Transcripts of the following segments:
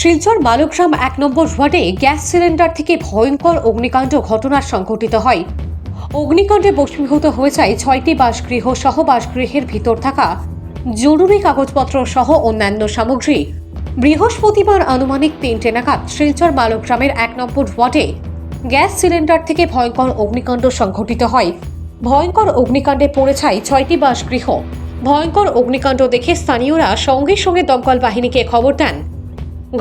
শিলচর মালগ্রাম ১ নম্বর ওয়ার্ডে gas cylinder থেকে ভয়ঙ্কর অগ্নিকাণ্ড ঘটনা সংঘটিত হয়। অগ্নিকাণ্ডে ভস্মীভূত হয়ে যায় ৬টি বাসগৃহ সহ বাসগৃহের ভিতর থাকা জরুরি কাগজপত্র সহ অন্যান্য সামগ্রী। বৃহস্পতিবার আনুমানিক ৩টে নাগাদ শিলচর মালগ্রামের ১ নম্বর ওয়ার্ডে গ্যাস সিলিন্ডার থেকে ভয়ঙ্কর অগ্নিকাণ্ড সংঘটিত হয়। ভয়ঙ্কর অগ্নিকাণ্ডে পড়ে যায় ৬টি বাসগৃহ। ভয়ঙ্কর অগ্নিকাণ্ড দেখে স্থানীয়রা সঙ্গে সঙ্গে দমকল বাহিনীকে খবর দেন।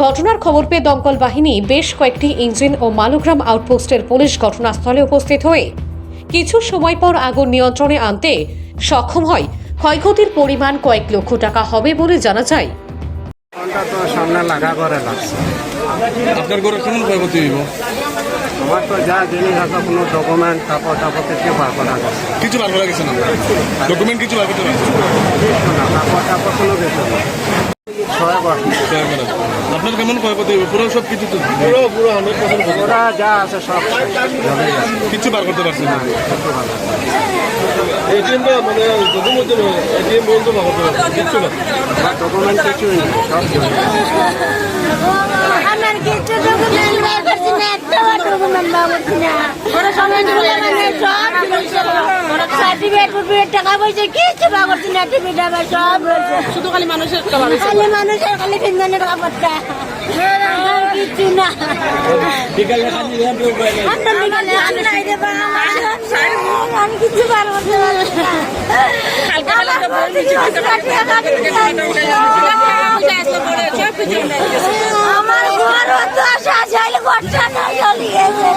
ঘটনার খবর পেয়ে দমকল বাহিনী বেশ কয়েকটি ইঞ্জিন ও মালগ্রাম আউটপোস্টের পুলিশ ঘটনাস্থলে উপস্থিত হয়ে কিছু সময় পর আগুন নিয়ন্ত্রণে আনতে সক্ষম হয়। ক্ষয়ক্ষতির পরিমাণ কয়েক লক্ষ টাকা হবে বলে জানা যায়। সামনে লাগা করে লাগছে। আপনার ঘরে কেমন ক্ষয়ক্ষতি হইব? আমার তো যা জিনিস আছে কোনো ডকুমেন্ট কাপড় কিছু বার করা গেছে। কিছু বার করা গেছে না? ডকুমেন্ট কিছু বার করতে পারছে না, কাপড় কোনো কিছু না। আপনার কেমন ক্ষয়ক্ষতি হইব? পুরো সব কিছু পুরো 100% ওরা যা আছে সব কিছু বার করতে পারছে না। এটিএমটা মানে এটিএম বলতে কিচ্ছু না, ডকুমেন্ট কিছুই নেই, সব আমার কিছু ডকুমেন্ট বার করছি না, একটা ডকুমেন্ট বার করছি না। ওরা সবাই সব সার্টিফিকেট টাকা পয়সা কিছু বার করছি না। টিভি ডাবা সব রয়েছে, শুধু খালি মানুষের খালি তিনজনের কাপড়টা, কিছু না। আমি কিছু বার করতে পারছি না। আমার ঘর তো সাজাইলে ঘরটা না চলে গেছে।